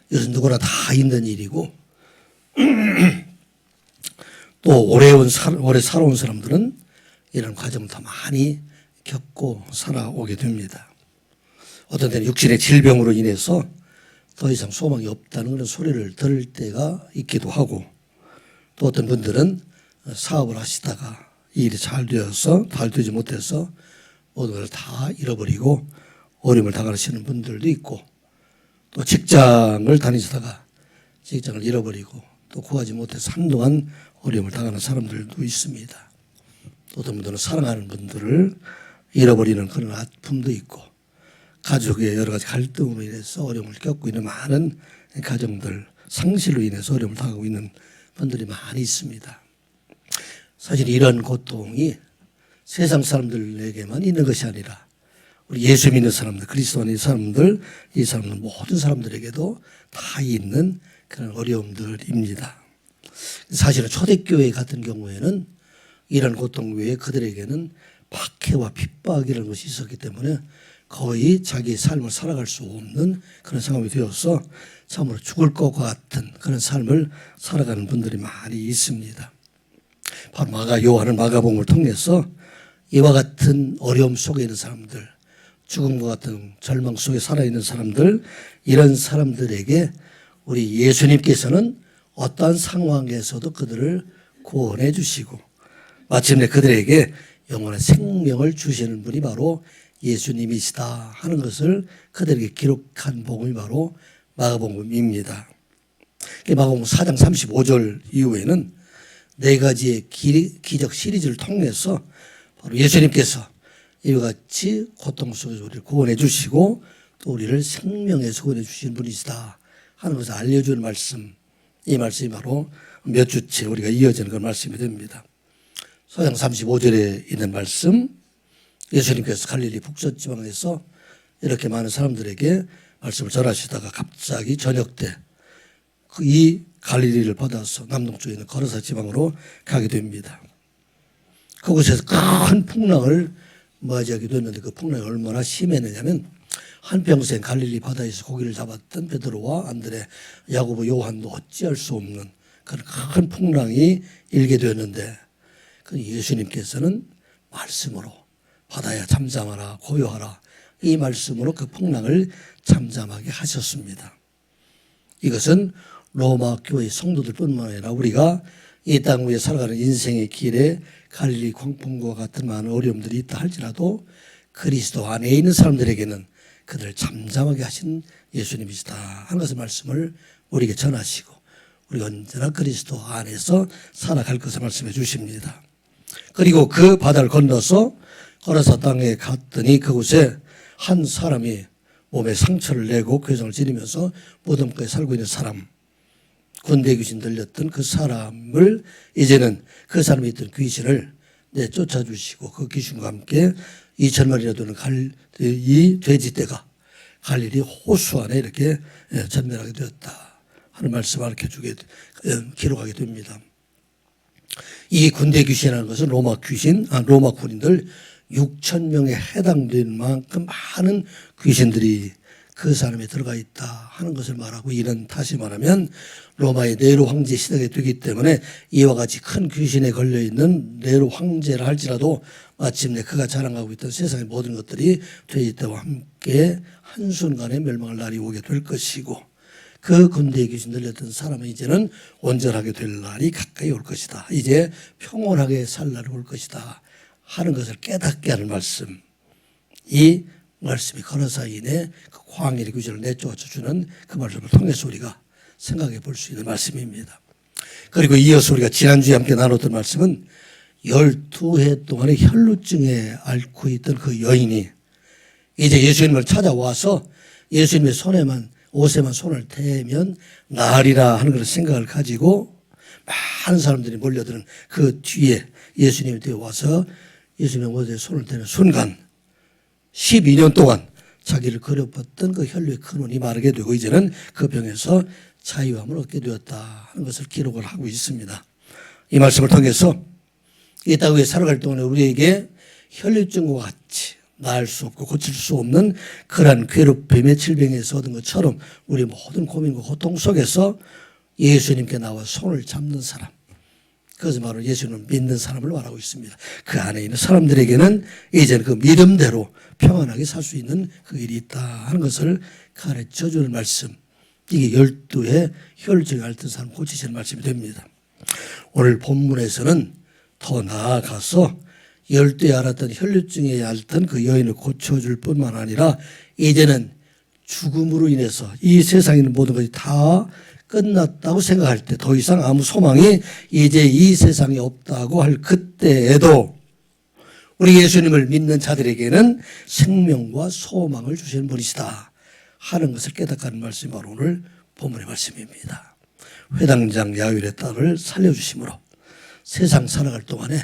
이것은 누구나 다 있는 일이고 또 오래 살아온 사람들은 이런 과정을 더 많이 겪고 살아오게 됩니다. 어떤 때는 육신의 질병으로 인해서 더 이상 소망이 없다는 그런 소리를 들을 때가 있기도 하고, 또 어떤 분들은 사업을 하시다가 이 일이 잘 되지 못해서 모든 걸 다 잃어버리고 어려움을 당하시는 분들도 있고, 또 직장을 다니시다가 직장을 잃어버리고 또 구하지 못해서 한동안 어려움을 당하는 사람들도 있습니다. 또 어떤 분들은 사랑하는 분들을 잃어버리는 그런 아픔도 있고, 가족의 여러 가지 갈등으로 인해서 어려움을 겪고 있는 많은 가정들, 상실로 인해서 어려움을 당하고 있는 분들이 많이 있습니다. 사실 이런 고통이 세상 사람들에게만 있는 것이 아니라 우리 예수 믿는 사람들, 그리스도 안에 사람들, 이 사람들 모든 사람들에게도 다 있는 그런 어려움들입니다. 사실은 초대교회 같은 경우에는 이런 고통 외에 그들에게는 박해와 핍박이라는 것이 있었기 때문에 거의 자기의 삶을 살아갈 수 없는 그런 상황이 되어서 참으로 죽을 것 같은 그런 삶을 살아가는 분들이 많이 있습니다. 바로 요한은 마가복음을 통해서 이와 같은 어려움 속에 있는 사람들, 죽음과 같은 절망 속에 살아있는 사람들, 이런 사람들에게 우리 예수님께서는 어떠한 상황에서도 그들을 구원해 주시고 마침내 그들에게 영원한 생명을 주시는 분이 바로 예수님이시다 하는 것을 그들에게 기록한 복음이 바로 마가복음입니다. 마가복음 4장 35절 이후에는 네 가지의 기적 시리즈를 통해서 바로 예수님께서 이와 같이 고통 속에서 우리를 구원해 주시고 또 우리를 생명에서 구원해 주시는 분이시다 하는 것을 알려주는 말씀, 이 말씀이 바로 몇 주째 우리가 이어지는 그런 말씀이 됩니다. 4장 35절에 있는 말씀, 예수님께서 갈릴리 북쪽 지방에서 이렇게 많은 사람들에게 말씀을 전하시다가 갑자기 저녁 때 이 갈릴리를 받아서 남동쪽에 있는 거라사 지방으로 가게 됩니다. 그곳에서 큰 풍랑을 맞이하게 됐는데 그 풍랑이 얼마나 심했느냐면 한평생 갈릴리 바다에서 고기를 잡았던 베드로와 안드레, 야고보, 요한도 어찌할 수 없는 그런 큰 풍랑이 일게 되었는데 그 예수님께서는 말씀으로 바다야 잠잠하라 고요하라, 이 말씀으로 그 풍랑을 잠잠하게 하셨습니다. 이것은 로마 교회 성도들뿐만 아니라 우리가 이 땅 위에 살아가는 인생의 길에 갈릴리 광풍과 같은 많은 어려움들이 있다 할지라도 그리스도 안에 있는 사람들에게는 그들을 잠잠하게 하신 예수님이시다 하는 것을 말씀을 우리에게 전하시고 우리가 언제나 그리스도 안에서 살아갈 것을 말씀해 주십니다. 그리고 그 바다를 건너서 거라사 땅에 갔더니 그곳에 한 사람이 몸에 상처를 내고 괴성을 지르면서 무덤가에 살고 있는 사람, 군대 귀신 들렸던 그 사람을 이제는 그 사람이 있던 귀신을 내쫓아 주시고 그 귀신과 함께 2,000마리나 되는 이 돼지떼가 갈릴리 호수 안에 이렇게 전멸하게 되었다 하는 말씀을 알려주게 기록하게 됩니다. 이 군대 귀신이라는 것은 로마 군인들 6,000명에 해당되는 만큼 많은 귀신들이 그 사람에 들어가 있다 하는 것을 말하고, 이는 다시 말하면 로마의 네로 황제 시대가 되기 때문에 이와 같이 큰 귀신에 걸려있는 네로 황제라 할지라도 마침내 그가 자랑하고 있던 세상의 모든 것들이 돼지 때와 함께 한순간에 멸망할 날이 오게 될 것이고 그 군대에 귀신 들렸던 사람은 이제는 온전하게 될 날이 가까이 올 것이다. 이제 평온하게 살 날이 올 것이다 하는 것을 깨닫게 하는 말씀, 이 말씀이 거라사인의 그 광야의 귀신을 내쫓아주는 그 말씀을 통해서 우리가 생각해 볼 수 있는 말씀입니다. 그리고 이어서 우리가 지난주에 함께 나눴던 말씀은 12해 동안의 혈루증에 앓고 있던 그 여인이 이제 예수님을 찾아와서 예수님의 옷에만 손을 대면 나으리라 하는 그런 생각을 가지고 많은 사람들이 몰려드는 그 뒤에 예수님이 되어 와서 예수님의 옷에 손을 대는 순간 12년 동안 자기를 괴롭혔던 그 혈류의 근원이 마르게 되고 이제는 그 병에서 자유함을 얻게 되었다 하는 것을 기록을 하고 있습니다. 이 말씀을 통해서 이 땅 위에 살아갈 동안에 우리에게 혈류증과 같이 나을 수 없고 고칠 수 없는 그러한 괴롭힘의 질병에서 얻은 것처럼 우리 모든 고민과 고통 속에서 예수님께 나와 손을 잡는 사람, 그것은 바로 예수님을 믿는 사람을 말하고 있습니다. 그 안에 있는 사람들에게는 이제는 그 믿음대로 평안하게 살 수 있는 그 일이 있다 하는 것을 가르쳐 주는 말씀, 이게 12의 혈증이 앓던 사람 고치시는 말씀이 됩니다. 오늘 본문에서는 더 나아가서 12에 앓았던 혈류증에 앓던 그 여인을 고쳐줄 뿐만 아니라 이제는 죽음으로 인해서 이 세상에 있는 모든 것이 다 끝났다고 생각할 때, 더 이상 아무 소망이 이제 이 세상에 없다고 할 그때에도 우리 예수님을 믿는 자들에게는 생명과 소망을 주시는 분이시다 하는 것을 깨닫는 말씀이 바로 오늘 본문의 말씀입니다. 회당장 야율의 딸을 살려주심으로 세상 살아갈 동안에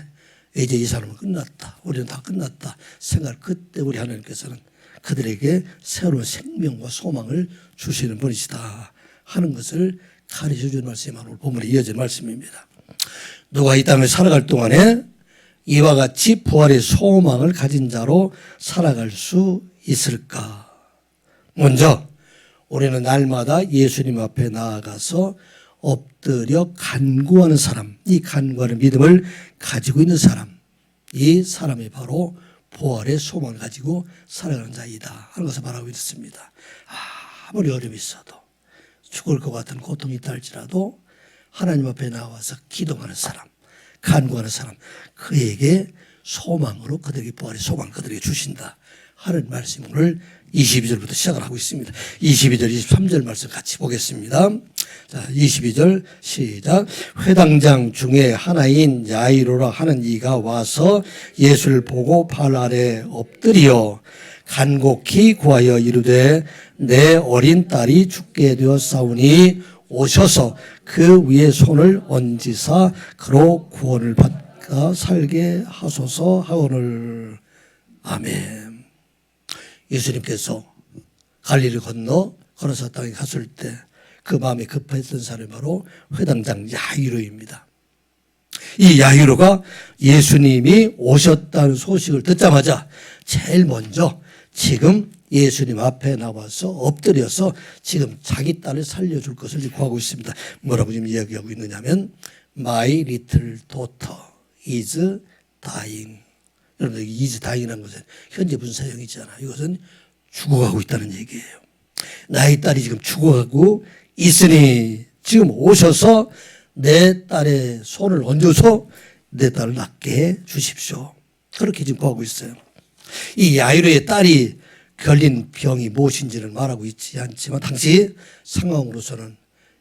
이제 이 사람은 끝났다, 우리는 다 끝났다 생각할 그때 우리 하나님께서는 그들에게 새로운 생명과 소망을 주시는 분이시다 하는 것을 가르쳐 주는 말씀이 오늘 본문에 이어진 말씀입니다. 누가 이 땅을 살아갈 동안에 이와 같이 부활의 소망을 가진 자로 살아갈 수 있을까? 먼저 우리는 날마다 예수님 앞에 나아가서 엎드려 간구하는 사람, 이 간구하는 믿음을 가지고 있는 사람, 이 사람이 바로 부활의 소망을 가지고 살아가는 자이다 하는 것을 말하고 있습니다. 아무리 어려움이 있어도, 죽을 것 같은 고통이 있다 할지라도 하나님 앞에 나와서 기도하는 사람, 간구하는 사람, 그에게 소망으로 그들에게 부활의 소망을 그들에게 주신다 하는 말씀을 오늘 22절부터 시작을 하고 있습니다. 22절, 23절 말씀 같이 보겠습니다. 자, 22절 시작. 회당장 중에 하나인 야이로라 하는 이가 와서 예수를 보고 발 아래 엎드려 간곡히 구하여 이르되 내 어린 딸이 죽게 되었사오니 오셔서 그 위에 손을 얹으사 그로 구원을 받아 살게 하소서 하오늘. 아멘. 예수님께서 갈릴리 건너 거라사 땅에 갔을 때 그 마음이 급했던 사람이 바로 회당장 야이로입니다. 이 야이로가 예수님이 오셨다는 소식을 듣자마자 제일 먼저 지금 예수님 앞에 나와서 엎드려서 지금 자기 딸을 살려줄 것을 구하고 있습니다. 뭐라고 지금 이야기하고 있느냐면 My little daughter is dying. 여러분들 is dying이라는 것은 현재 분사형이잖아요. 이것은 죽어가고 있다는 얘기예요. 나의 딸이 지금 죽어가고 있으니 지금 오셔서 내 딸의 손을 얹어서 내 딸을 낫게 해 주십시오. 그렇게 지금 구하고 있어요. 이 야이로의 딸이 걸린 병이 무엇인지는 말하고 있지 않지만 당시 상황으로서는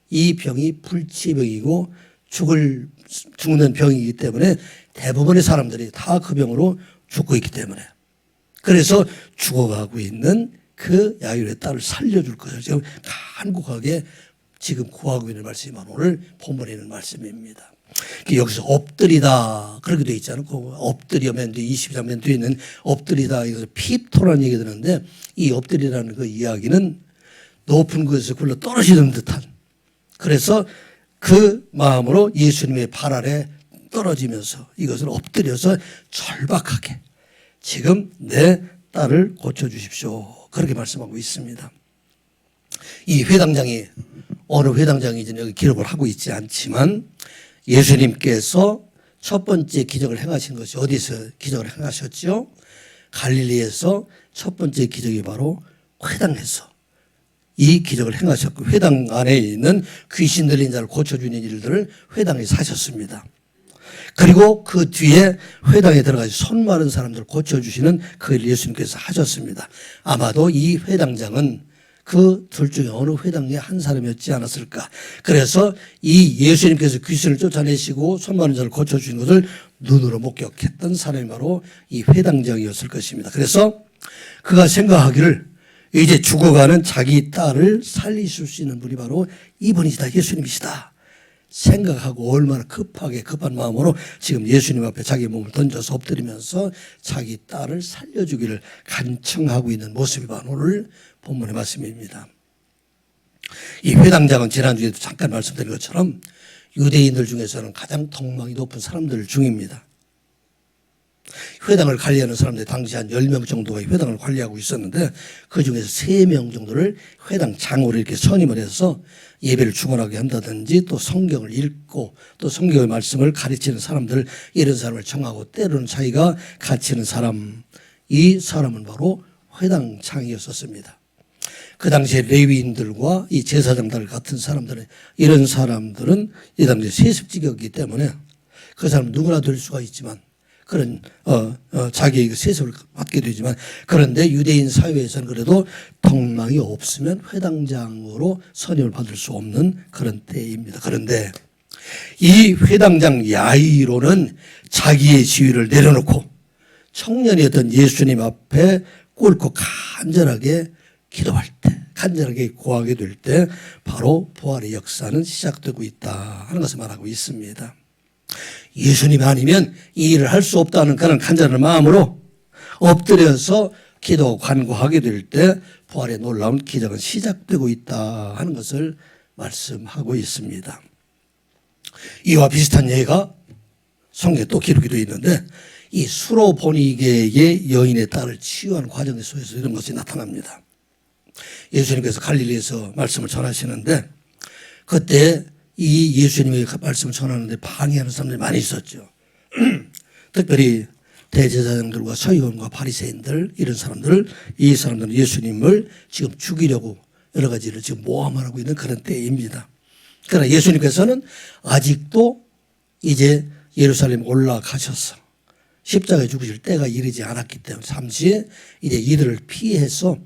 이 병이 불치병이고 죽는 병이기 때문에 대부분의 사람들이 다 그 병으로 죽고 있기 때문에, 그래서 죽어가고 있는 그 야이로의 딸을 살려줄 것을 지금 간곡하게 지금 구하고 있는 말씀이 오늘 본문에 있는 말씀입니다. 여기서 엎드리다 그렇게 되어 있지 않고, 엎드려 맨 뒤에 22장 맨 뒤에 있는 엎드리다, 이것을 핍토라는 얘기가 드는데, 이 엎드리라는 그 이야기는 높은 곳에서 굴러 떨어지는 듯한, 그래서 그 마음으로 예수님의 발 아래 떨어지면서 이것을 엎드려서 절박하게 지금 내 딸을 고쳐주십시오, 그렇게 말씀하고 있습니다. 이 회당장이 어느 회당장인지 여기 기록을 하고 있지 않지만 예수님께서 첫 번째 기적을 행하신 것이 어디서 기적을 행하셨죠? 갈릴리에서 첫 번째 기적이 바로 회당에서 이 기적을 행하셨고, 회당 안에 있는 귀신 들린 자를 고쳐주는 일들을 회당에서 하셨습니다. 그리고 그 뒤에 회당에 들어가서 손 마른 사람들을 고쳐주시는 그 일을 예수님께서 하셨습니다. 아마도 이 회당장은 그 둘 중에 어느 회당의 한 사람이었지 않았을까. 그래서 이 예수님께서 귀신을 쫓아내시고 손 마른 자를 고쳐주신 것을 눈으로 목격했던 사람이 바로 이 회당장이었을 것입니다. 그래서 그가 생각하기를 이제 죽어가는 자기 딸을 살리실 수 있는 분이 바로 이분이시다, 예수님이시다 생각하고 얼마나 급한 마음으로 지금 예수님 앞에 자기 몸을 던져서 엎드리면서 자기 딸을 살려주기를 간청하고 있는 모습이 바로 오늘 본문의 말씀입니다. 이 회당장은 지난주에도 잠깐 말씀드린 것처럼 유대인들 중에서는 가장 덕망이 높은 사람들 중입니다. 회당을 관리하는 사람들이 당시 한 10명 정도가 회당을 관리하고 있었는데 그중에서 3명 정도를 회당 장으로 이렇게 선임을 해서 예배를 주관하게 한다든지 또 성경을 읽고 또 성경의 말씀을 가르치는 사람들, 이런 사람을 정하고 때로는 자기가 가르치는 사람, 이 사람은 바로 회당장이었었습니다. 그 당시에 레위인들과 이 제사장들 같은 사람들은, 이런 사람들은 이 당시에 세습직이었기 때문에 그 사람 누구나 될 수가 있지만 그런 자기의 세습을 받게 되지만, 그런데 유대인 사회에서는 그래도 덕망이 없으면 회당장으로 선임을 받을 수 없는 그런 때입니다. 그런데 이 회당장 야이로는 자기의 지위를 내려놓고 청년이었던 예수님 앞에 꿇고 간절하게 기도할 때, 간절하게 구하게 될 때 바로 부활의 역사는 시작되고 있다 하는 것을 말하고 있습니다. 예수님 아니면 이 일을 할 수 없다는 그런 간절한 마음으로 엎드려서 기도하고 간구하게 될 때 부활의 놀라운 기적은 시작되고 있다 하는 것을 말씀하고 있습니다. 이와 비슷한 예가 성경에 또 기록이 되어 있는데, 이 수로보니게의 여인의 딸을 치유하는 과정 속에서 이런 것이 나타납니다. 예수님께서 갈릴리에서 말씀을 전하시는데 그때 이 예수님의 말씀을 전하는데 방해하는 사람들이 많이 있었죠. 특별히 대제사장들과 서기관과 바리새인들, 이런 사람들, 이 사람들은 예수님을 지금 죽이려고 여러 가지를 지금 모함하고 있는 그런 때입니다. 그러나 예수님께서는 아직도 이제 예루살렘 올라가셔서 십자가에 죽으실 때가 이르지 않았기 때문에 잠시 이제 이들을 피해서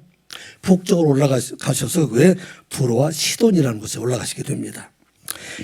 북쪽으로 올라가셔서 그 두로와 시돈이라는 곳에 올라가시게 됩니다.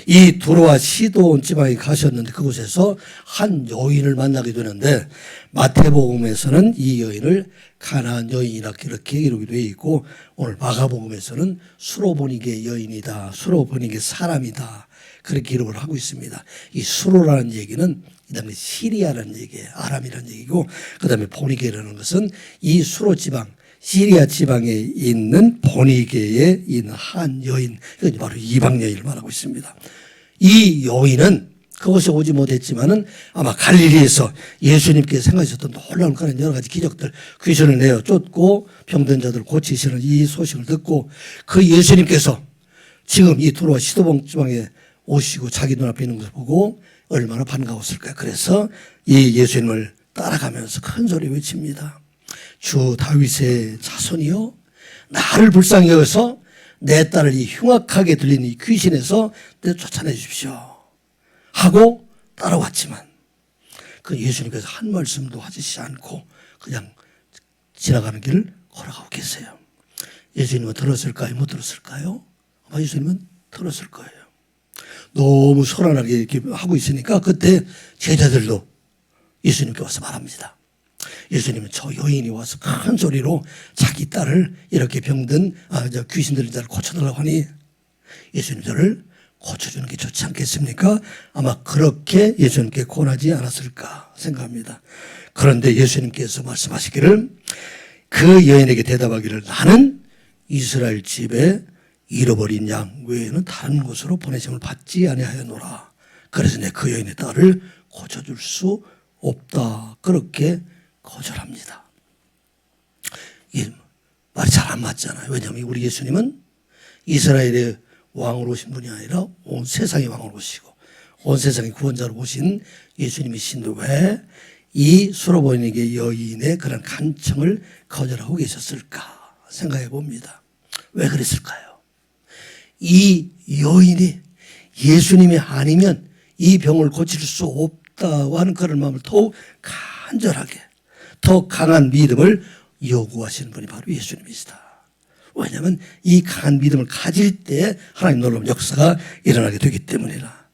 이 두로와 시돈 지방에 가셨는데 그곳에서 한 여인을 만나게 되는데, 마태복음에서는 이 여인을 가나안 여인이라 이렇게 기록이 되어 있고, 오늘 마가복음에서는 수로보니게 여인이다, 수로보니게 사람이다, 그렇게 기록을 하고 있습니다. 이 수로라는 얘기는 그 다음에 시리아라는 얘기예요. 아람이라는 얘기고, 그 다음에 보니게라는 것은 이 수로 지방, 시리아 지방에 있는 보니게에 있는 한 여인, 이건 바로 이방 여인을 말하고 있습니다. 이 여인은 그곳에 오지 못했지만은 아마 갈릴리에서 예수님께서 생각하셨던 놀라운 그런 여러 가지 기적들, 귀신을 내어 쫓고 병든 자들 고치시는 이 소식을 듣고 그 예수님께서 지금 이 두로와 시돈 지방에 오시고 자기 눈앞에 있는 것을 보고 얼마나 반가웠을까요? 그래서 이 예수님을 따라가면서 큰 소리 외칩니다. 주 다윗의 자손이여, 나를 불쌍히 여겨서 내 딸을 이 흉악하게 들리는 이 귀신에서 쫓아내 주십시오 하고 따라왔지만 그 예수님께서 한 말씀도 하시지 않고 그냥 지나가는 길을 걸어가고 계세요. 예수님은 들었을까요? 못 들었을까요? 아마 예수님은 들었을 거예요. 너무 소란하게 이렇게 하고 있으니까 그때 제자들도 예수님께 와서 말합니다. 예수님은 저 여인이 와서 큰 소리로 자기 딸을 이렇게 병든 귀신 들린 자를 고쳐달라고 하니 예수님 저를 고쳐주는 게 좋지 않겠습니까? 아마 그렇게 예수님께 권하지 않았을까 생각합니다. 그런데 예수님께서 말씀하시기를, 그 여인에게 대답하기를, 나는 이스라엘 집에 잃어버린 양 외에는 다른 곳으로 보내심을 받지 아니하였노라. 그래서 내 그 여인의 딸을 고쳐줄 수 없다. 그렇게 거절합니다. 이 말이 잘 안 맞잖아요. 왜냐하면 우리 예수님은 이스라엘의 왕으로 오신 분이 아니라 온 세상의 왕으로 오시고 온 세상의 구원자로 오신 예수님이신데 왜 이 수로보니게 여인의 그런 간청을 거절하고 계셨을까 생각해 봅니다. 왜 그랬을까요? 이 여인이 예수님이 아니면 이 병을 고칠 수 없다고 하는 그런 마음을 더욱 간절하게, 더 강한 믿음을 요구하시는 분이 바로 예수님이시다. 왜냐하면 이 강한 믿음을 가질 때 하나님 놀라운 역사가 일어나게 되기 때문이라.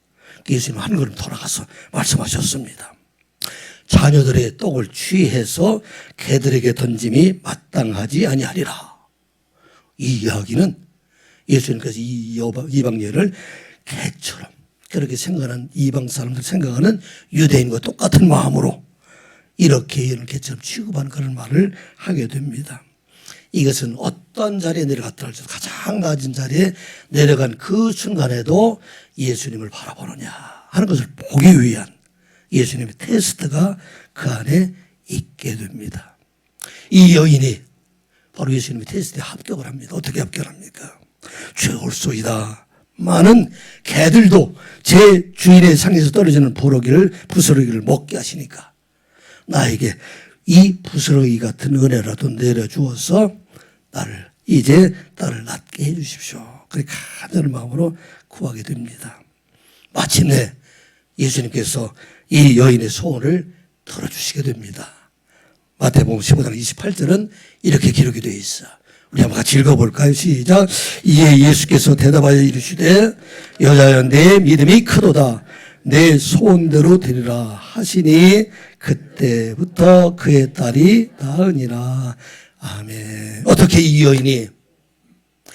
예수님은 한 걸음 돌아가서 말씀하셨습니다. 자녀들의 떡을 취해서 개들에게 던짐이 마땅하지 아니하리라. 이 이야기는 예수님께서 이 이방 여인을 개처럼 그렇게 생각하는 이방 사람들 생각하는 유대인과 똑같은 마음으로 이렇게 여인을 개처럼 취급하는 그런 말을 하게 됩니다. 이것은 어떤 자리에 내려갔다 할지라도 가장 낮은 자리에 내려간 그 순간에도 예수님을 바라보느냐 하는 것을 보기 위한 예수님의 테스트가 그 안에 있게 됩니다. 이 여인이 바로 예수님의 테스트에 합격을 합니다. 어떻게 합격합니까? 죄올소이다. 많은 개들도 제 주인의 상에서 떨어지는 부스러기를 먹게 하시니까 나에게 이 부스러기 같은 은혜라도 내려주어서 이제 딸을 낳게 해 주십시오. 그렇게 간절한 마음으로 구하게 됩니다. 마침내 예수님께서 이 여인의 소원을 들어주시게 됩니다. 마태복음 15장 28절은 이렇게 기록이 되어 있어. 우리 한번 같이 읽어볼까요? 시작. 이에 예수께서 대답하여 이르시되 여자여 내 믿음이 크도다. 내 소원대로 되리라 하시니 그때부터 그의 딸이 나으니라. 아멘. 어떻게 이 여인이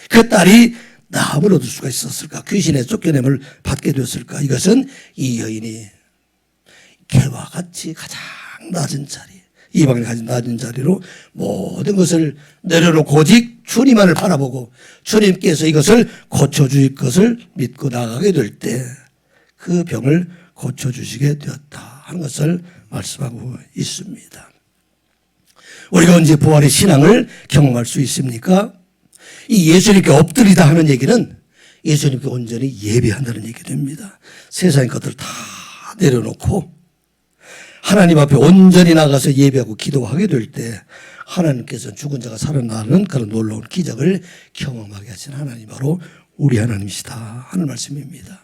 그 딸이 나음을 얻을 수가 있었을까? 귀신의 쫓겨냄을 받게 되었을까? 이것은 이 여인이 개와 같이 가장 낮은 자리, 이방인이 가진 낮은 자리로 모든 것을 내려놓고 오직 주님만을 바라보고 주님께서 이것을 고쳐주실 것을 믿고 나가게 될 때 그 병을 고쳐주시게 되었다 하는 것을 말씀하고 있습니다. 우리가 언제 부활의 신앙을 경험할 수 있습니까? 이 예수님께 엎드리다 하는 얘기는 예수님께 온전히 예배한다는 얘기 됩니다. 세상의 것들을 다 내려놓고 하나님 앞에 온전히 나가서 예배하고 기도하게 될 때 하나님께서 죽은 자가 살아나는 그런 놀라운 기적을 경험하게 하신 하나님 바로 우리 하나님이시다 하는 말씀입니다.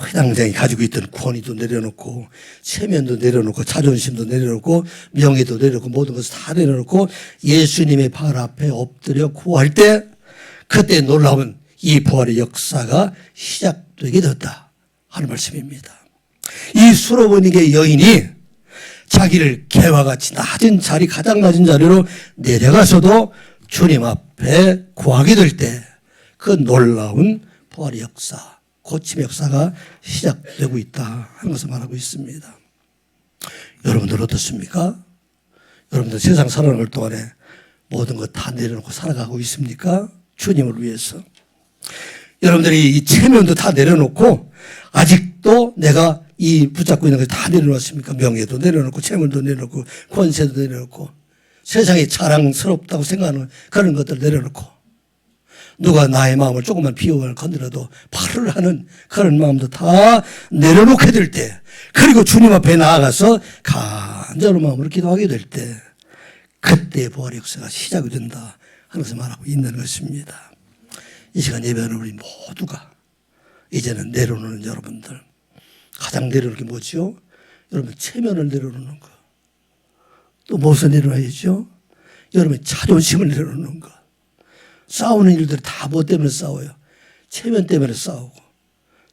회당장이 가지고 있던 권위도 내려놓고 체면도 내려놓고 자존심도 내려놓고 명예도 내려놓고 모든 것을 다 내려놓고 예수님의 발 앞에 엎드려 구할 때 그때 놀라운 이 부활의 역사가 시작되게 되었다 하는 말씀입니다. 이 수로보니게 여인이 자기를 개와 같이 낮은 자리, 가장 낮은 자리로 내려가서도 주님 앞에 구하게 될 때 그 놀라운 부활의 역사, 고침의 역사가 시작되고 있다 하는 것을 말하고 있습니다. 여러분들 어떻습니까? 여러분들 세상 살아갈 동안에 모든 것 다 내려놓고 살아가고 있습니까? 주님을 위해서. 여러분들이 이 체면도 다 내려놓고 아직도 내가 이 붙잡고 있는 걸 다 내려놓았습니까? 명예도 내려놓고 체면도 내려놓고 권세도 내려놓고 세상이 자랑스럽다고 생각하는 그런 것들 내려놓고 누가 나의 마음을 조금만 비호감을 건드려도 발을 하는 그런 마음도 다 내려놓게 될 때 그리고 주님 앞에 나아가서 간절한 마음으로 기도하게 될 때 그때 부활의 역사가 시작이 된다 하는 것을 말하고 있는 것입니다. 이 시간 예배하는 우리 모두가 이제는 내려놓는 여러분들 가장 내려놓는 게 뭐죠? 여러분 체면을 내려놓는 거. 또 무엇을 내려놔야죠? 여러분의 자존심을 내려놓는 거. 싸우는 일들이 다 뭐 때문에 싸워요? 체면 때문에 싸우고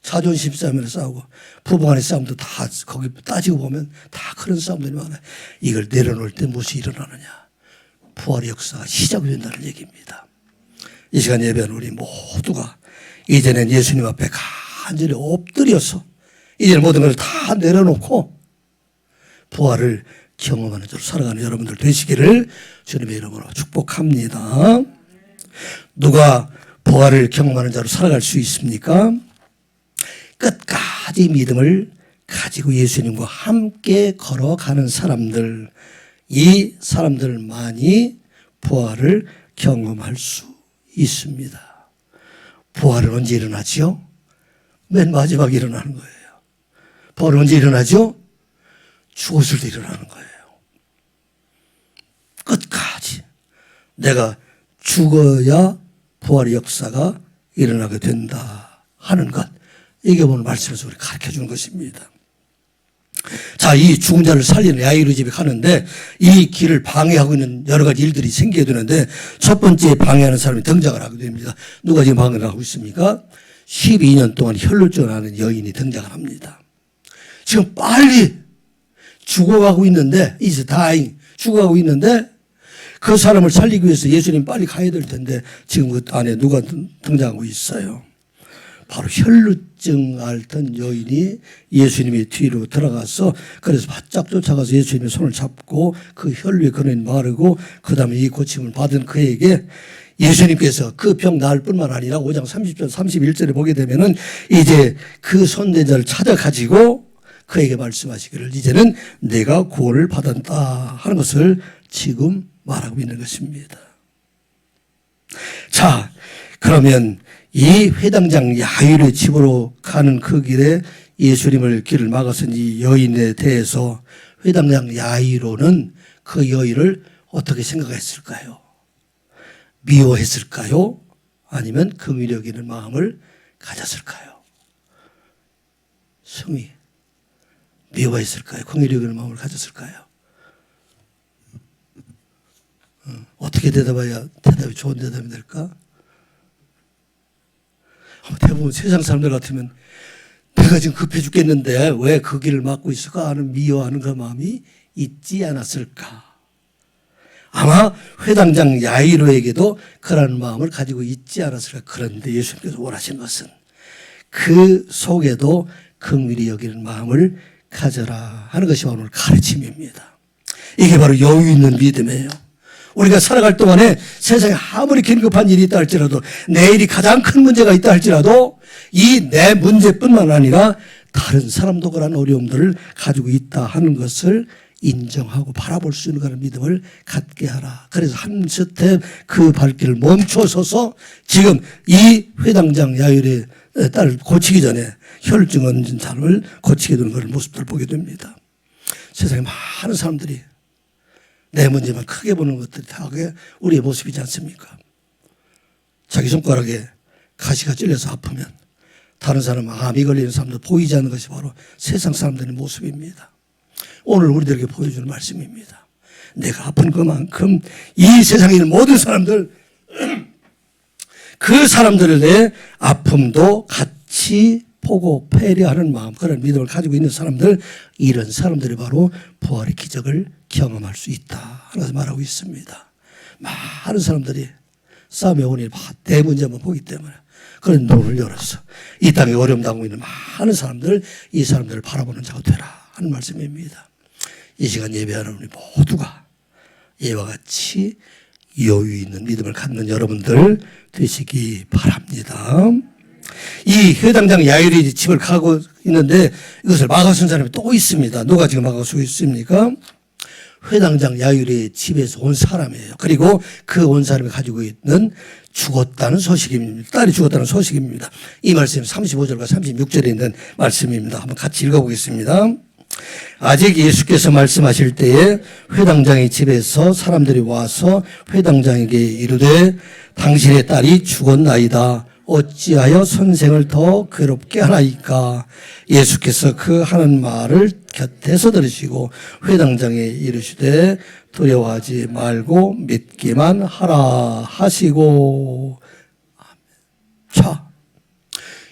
자존심 싸움에 싸우고 부부간의 싸움도 다 거기 따지고 보면 다 그런 싸움들이 많아요. 이걸 내려놓을 때 무엇이 일어나느냐? 부활의 역사가 시작이 된다는 얘기입니다. 이 시간 예배하는 우리 모두가 이제는 예수님 앞에 간절히 엎드려서 이제는 모든 걸 다 내려놓고 부활을 경험하는 자로 살아가는 여러분들 되시기를 주님의 이름으로 축복합니다. 누가 부활을 경험하는 자로 살아갈 수 있습니까? 끝까지 믿음을 가지고 예수님과 함께 걸어가는 사람들, 이 사람들만이 부활을 경험할 수 있습니다. 부활은 언제 일어나지요? 맨 마지막에 일어나는 거예요. 부활은 언제 일어나죠? 죽었을 때 일어나는 거예요. 끝까지 내가 죽어야 부활의 역사가 일어나게 된다 하는 것, 이게 오늘 말씀에서 우리 가르쳐 주는 것입니다. 자, 이 죽은 자를 살리는 야이로 집에 가는데 이 길을 방해하고 있는 여러 가지 일들이 생기게 되는데 첫 번째 방해하는 사람이 등장을 하게 됩니다. 누가 지금 방해를 하고 있습니까? 12년 동안 혈루증을 앓는 여인이 등장을 합니다. 지금 빨리 죽어가고 있는데, is dying, 죽어가고 있는데 그 사람을 살리기 위해서 예수님 빨리 가야 될 텐데 지금 그 안에 누가 등장하고 있어요? 바로 혈루증 앓던 여인이 예수님의 뒤로 들어가서 그래서 바짝 쫓아가서 예수님의 손을 잡고 그 혈루의 근원이 마르고 그 다음에 이 고침을 받은 그에게 예수님께서 그 병 나을 뿐만 아니라 5장 30절 31절에 보게 되면은 이제 그 손대자를 찾아가지고 그에게 말씀하시기를 이제는 내가 구원을 받았다 하는 것을 지금 말하고 있는 것입니다. 자, 그러면 이 회당장 야일의 집으로 가는 그 길에 예수님을 길을 막아선 이 여인에 대해서 회당장 야이로는 그 여인을 어떻게 생각했을까요? 미워했을까요? 아니면 긍휼히 여기는 마음을 가졌을까요? 승희, 미워했을까요? 긍휼히 여기는 마음을 가졌을까요? 어떻게 대답해야 대답이 좋은 대답이 될까? 대부분 세상 사람들 같으면 내가 지금 급해 죽겠는데 왜 그 길을 막고 있을까 하는 미워하는 그 마음이 있지 않았을까? 아마 회당장 야이로에게도 그런 마음을 가지고 있지 않았을까? 그런데 예수님께서 원하신 것은 그 속에도 긍휼히 여기는 마음을 가져라 하는 것이 오늘 가르침입니다. 이게 바로 여유 있는 믿음이에요. 우리가 살아갈 동안에 세상에 아무리 긴급한 일이 있다 할지라도 내일이 가장 큰 문제가 있다 할지라도 이 내 문제뿐만 아니라 다른 사람도 그런 어려움들을 가지고 있다 하는 것을 인정하고 바라볼 수 있는 그런 믿음을 갖게 하라. 그래서 한 스텝 그 발길을 멈춰서서 지금 이 회당장 야일의 딸을 고치기 전에 혈증 얹은 사람을 고치게 되는 그런 모습들을 보게 됩니다. 세상에 많은 사람들이 내 문제만 크게 보는 것들이 다 우리의 모습이지 않습니까? 자기 손가락에 가시가 찔려서 아프면 다른 사람 암이 걸리는 사람도 보이지 않는 것이 바로 세상 사람들의 모습입니다. 오늘 우리들에게 보여주는 말씀입니다. 내가 아픈 그만큼 이 세상에 있는 모든 사람들 그 사람들을 내 아픔도 같이 보고 배려하는 마음 그런 믿음을 가지고 있는 사람들 이런 사람들이 바로 부활의 기적을 경험할 수 있다 하는 것을 말하고 있습니다. 많은 사람들이 싸움에 오니 내 문제만 보기 때문에 그런 눈을 열어서 이 땅에 어려움 당하고 있는 많은 사람들 이 사람들을 바라보는 자가 되라 하는 말씀입니다. 이 시간 예배하는 우리 모두가 이와 같이 여유 있는 믿음을 갖는 여러분들 되시기 바랍니다. 이 회당장 야일이 집을 가고 있는데 이것을 막아선 사람이 또 있습니다. 누가 지금 막아서고 있습니까? 회당장 야일의 집에서 온 사람이에요. 그리고 그 온 사람이 가지고 있는 죽었다는 소식입니다. 딸이 죽었다는 소식입니다. 이 말씀이 35절과 36절에 있는 말씀입니다. 한번 같이 읽어보겠습니다. 아직 예수께서 말씀하실 때에 회당장의 집에서 사람들이 와서 회당장에게 이르되 당신의 딸이 죽었나이다. 어찌하여 선생을 더 괴롭게 하나이까? 예수께서 그 하는 말을 곁에서 들으시고 회당장에 이르시되 두려워하지 말고 믿기만 하라 하시고. 자,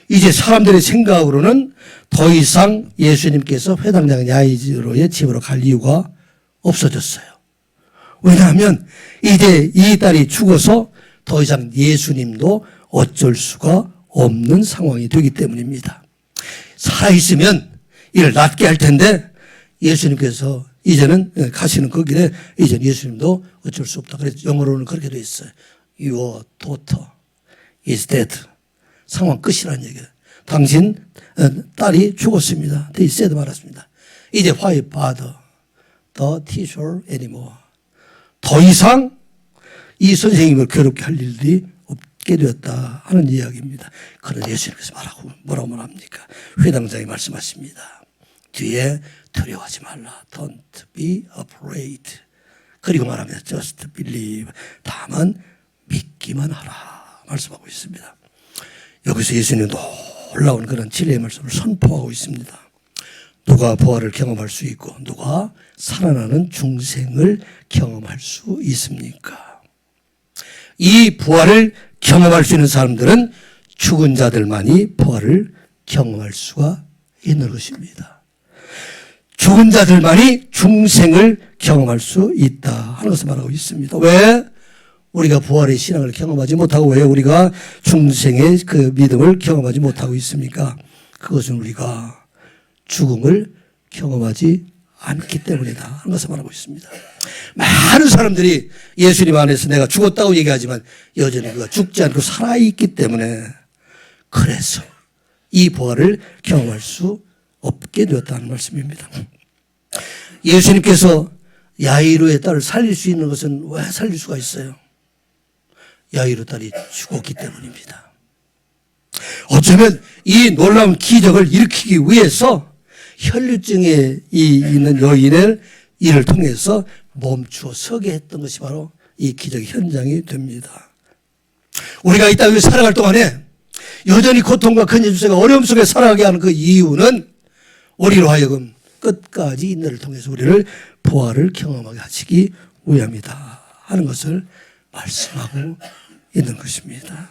이제 사람들의 생각으로는 더 이상 예수님께서 회당장 야이로의 집으로 갈 이유가 없어졌어요. 왜냐하면 이제 이 딸이 죽어서 더 이상 예수님도 어쩔 수가 없는 상황이 되기 때문입니다. 살아있으면 이를 낫게 할 텐데 예수님께서 이제는 가시는 그 길에 이제 예수님도 어쩔 수 없다. 그래서 영어로는 그렇게 되어 있어요. Your daughter is dead. 상황 끝이라는 얘기예요. 당신 딸이 죽었습니다. They said 말했습니다. 이제 why bother the teacher anymore. 더 이상 이 선생님을 괴롭게 할 일이 없게 되었다 하는 이야기입니다. 그런 예수님께서 말하고 뭐라고 말합니까? 회당장이 말씀하십니다. 뒤에 두려워하지 말라. Don't be afraid. 그리고 말합니다. Just believe. 다만 믿기만 하라. 말씀하고 있습니다. 여기서 예수님은 놀라운 그런 진리의 말씀을 선포하고 있습니다. 누가 부활을 경험할 수 있고 누가 살아나는 중생을 경험할 수 있습니까? 이 부활을 경험할 수 있는 사람들은 죽은 자들만이 부활을 경험할 수가 있는 것입니다. 죽은 자들만이 중생을 경험할 수 있다 하는 것을 말하고 있습니다. 왜? 우리가 부활의 신앙을 경험하지 못하고 왜 우리가 중생의 그 믿음을 경험하지 못하고 있습니까? 그것은 우리가 죽음을 경험하지 않기 때문이다 하는 것을 말하고 있습니다. 많은 사람들이 예수님 안에서 내가 죽었다고 얘기하지만 여전히 그가 죽지 않고 살아있기 때문에 그래서 이 부활을 경험할 수 없게 되었다는 말씀입니다. 예수님께서 야이로의 딸을 살릴 수 있는 것은 왜 살릴 수가 있어요? 야이로 딸이 죽었기 때문입니다. 어쩌면 이 놀라운 기적을 일으키기 위해서 혈류증에 있는 여인을 이를 통해서 멈추어 서게 했던 것이 바로 이 기적의 현장이 됩니다. 우리가 이 땅에 살아갈 동안에 여전히 고통과 근심과 어려움 속에 살아가게 하는 그 이유는 우리로 하여금 끝까지 인내를 통해서 우리를 부활을 경험하게 하시기 위함이다 하는 것을 말씀하고 있는 것입니다.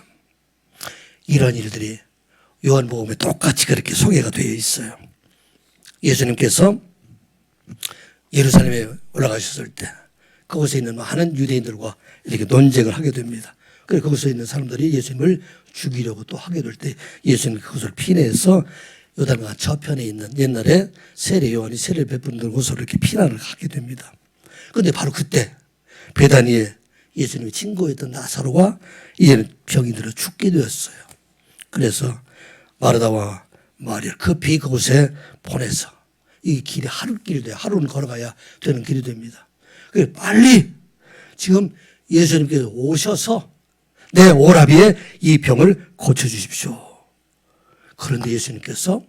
이런 일들이 요한복음에 똑같이 그렇게 소개가 되어 있어요. 예수님께서 예루살렘에 올라가셨을 때 그곳에 있는 많은 유대인들과 이렇게 논쟁을 하게 됩니다. 그래서 그곳에 있는 사람들이 예수님을 죽이려고 또 하게 될 때 예수님이 그것을 피내서 요단강 저편에 있는 옛날에 세례 요한이 세례를 베푸는 곳으로 이렇게 피난을 하게 됩니다. 그런데 바로 그때 베다니에 예수님이 친구였던 나사로가 이제는 병이 들어 죽게 되었어요. 그래서 마르다와 마리아를 급히 그곳에 보내서 이 길이 하루길이 돼요. 하루는 걸어가야 되는 길이 됩니다. 그래서 빨리 지금 예수님께서 오셔서 내 오라비에 이 병을 고쳐주십시오. 그런데 예수님께서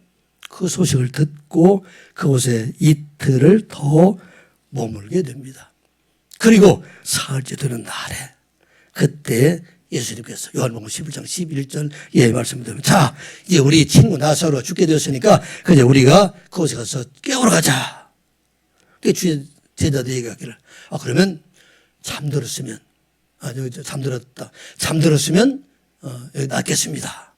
그 소식을 듣고 그곳에 이틀을 더 머물게 됩니다. 그리고 사흘째 되는 날에 그때 예수님께서 요한복음 11장 11절 예 말씀드리면 자 이제 우리 친구 나사로가 죽게 되었으니까 이제 우리가 그곳에 가서 깨우러 가자. 주의 제자들 얘기하기를 그러면 잠들었으면 잠들었으면 여기 낫겠습니다.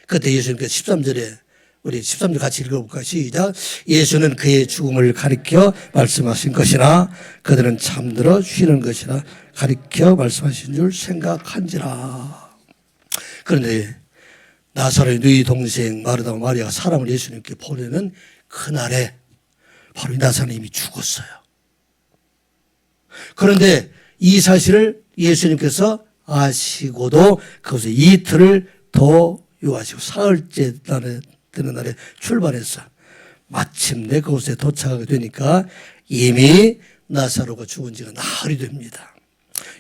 그때 예수님께서 13절에 우리 13절 같이 읽어볼까? 시작. 예수는 그의 죽음을 가리켜 말씀하신 것이나 그들은 잠들어 쉬는 것이나 가리켜 말씀하신 줄 생각한지라. 그런데 나사로의 누이 동생 마르다와 마리아가 사람을 예수님께 보내는 그날에 바로 이 나사로는 이미 죽었어요. 그런데 이 사실을 예수님께서 아시고도 그것에 이틀을 더 요하시고 사흘째 되는 날에 출발해서 마침내 그곳에 도착하게 되니까 이미 나사로가 죽은 지가 나흘이 됩니다.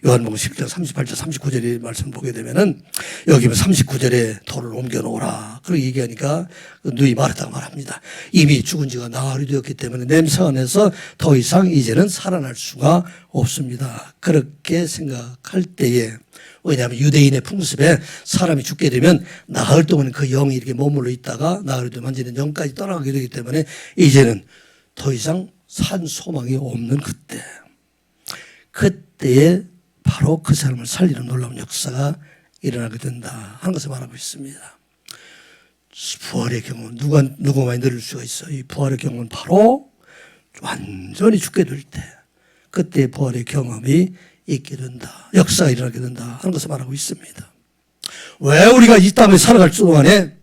요한복음 10장 38절 39절의 말씀 보게 되면은 여기 39절에 돌을 옮겨 놓으라. 그렇게 얘기하니까 누이 마르다가 말합니다. 이미 죽은 지가 나흘이 되었기 때문에 냄새가 나서 더 이상 이제는 살아날 수가 없습니다. 그렇게 생각할 때에 왜냐하면 유대인의 풍습에 사람이 죽게 되면 나흘 동안 그 영이 이렇게 머물러 있다가 나흘이 되면 완전히 영까지 떠나가게 되기 때문에 이제는 더 이상 산 소망이 없는 그때에 바로 그 사람을 살리는 놀라운 역사가 일어나게 된다 하는 것을 말하고 있습니다. 부활의 경험은 누구만이 누릴 수가 있어요. 이 부활의 경험은 바로 완전히 죽게 될 때 그때 부활의 경험이 있게 된다. 역사가 일어나게 된다 하는 것을 말하고 있습니다. 왜 우리가 이 땅에 살아갈 동안에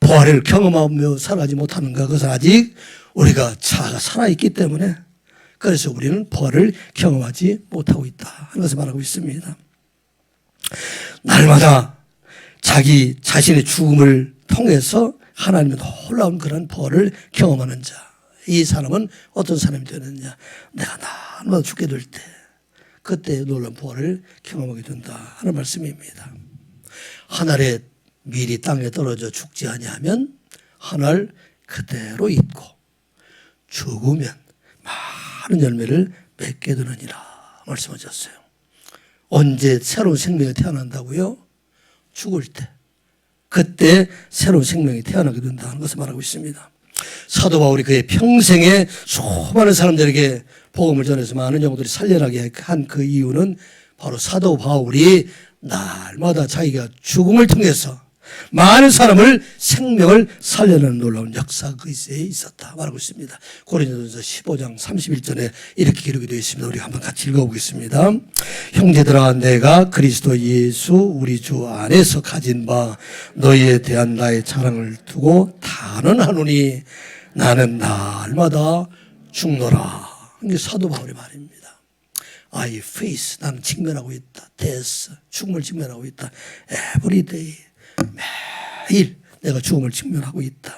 부활을 경험하며 살아가지 못하는가? 그것은 아직 우리가 자아가 살아있기 때문에 그래서 우리는 부활을 경험하지 못하고 있다 하는 것을 말하고 있습니다. 날마다 자기 자신의 죽음을 통해서 하나님의 놀라운 그런 부활을 경험하는 자. 이 사람은 어떤 사람이 되느냐? 내가 날마다 죽게 될 때 그때 놀라운 부활을 경험하게 된다 하는 말씀입니다. 한 알의 밀이 땅에 떨어져 죽지 아니하면 한 알 그대로 있고 죽으면 많은 열매를 맺게 되느니라 말씀하셨어요. 언제 새로운 생명이 태어난다고요? 죽을 때. 그때 새로운 생명이 태어나게 된다는 것을 말하고 있습니다. 사도 바울이 그의 평생에 수많은 사람들에게 복음을 전해서 많은 영혼들이 살려나게 한 그 이유는 바로 사도 바울이 날마다 자기가 죽음을 통해서 많은 사람을 생명을 살려내는 놀라운 역사가 그리스도에 있었다 말하고 있습니다. 고린도전서 15장 31절에 이렇게 기록이 되어 있습니다. 우리 한번 같이 읽어보겠습니다. 형제들아 내가 그리스도 예수 우리 주 안에서 가진 바 너희에 대한 나의 자랑을 두고 단언하노니 나는 날마다 죽노라. 이게 사도 바울의 말입니다. I face 나는 직면하고 있다. death 죽음을 직면하고 있다. every day 매일 내가 죽음을 직면하고 있다.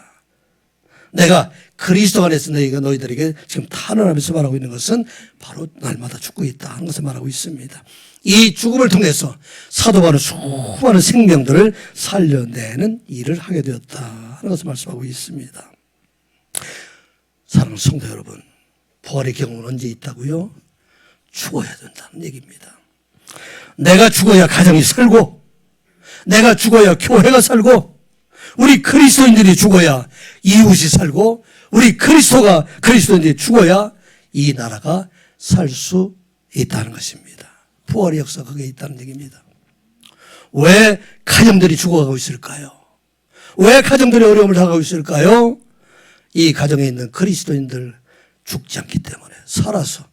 내가 그리스도 안에서 너희들에게 지금 탄원하면서 말하고 있는 것은 바로 날마다 죽고 있다 하는 것을 말하고 있습니다. 이 죽음을 통해서 사도 바울은 수많은 생명들을 살려내는 일을 하게 되었다 하는 것을 말씀하고 있습니다. 사랑하는 성도 여러분, 부활의 경험은 언제 있다고요? 죽어야 된다는 얘기입니다. 내가 죽어야 가정이 살고, 내가 죽어야 교회가 살고, 우리 그리스도인들이 죽어야 이웃이 살고, 우리 그리스도인들이 죽어야 이 나라가 살 수 있다는 것입니다. 부활의 역사가 거기에 있다는 얘기입니다. 왜 가정들이 죽어가고 있을까요? 왜 가정들이 어려움을 당하고 있을까요? 이 가정에 있는 그리스도인들 죽지 않기 때문에, 살아서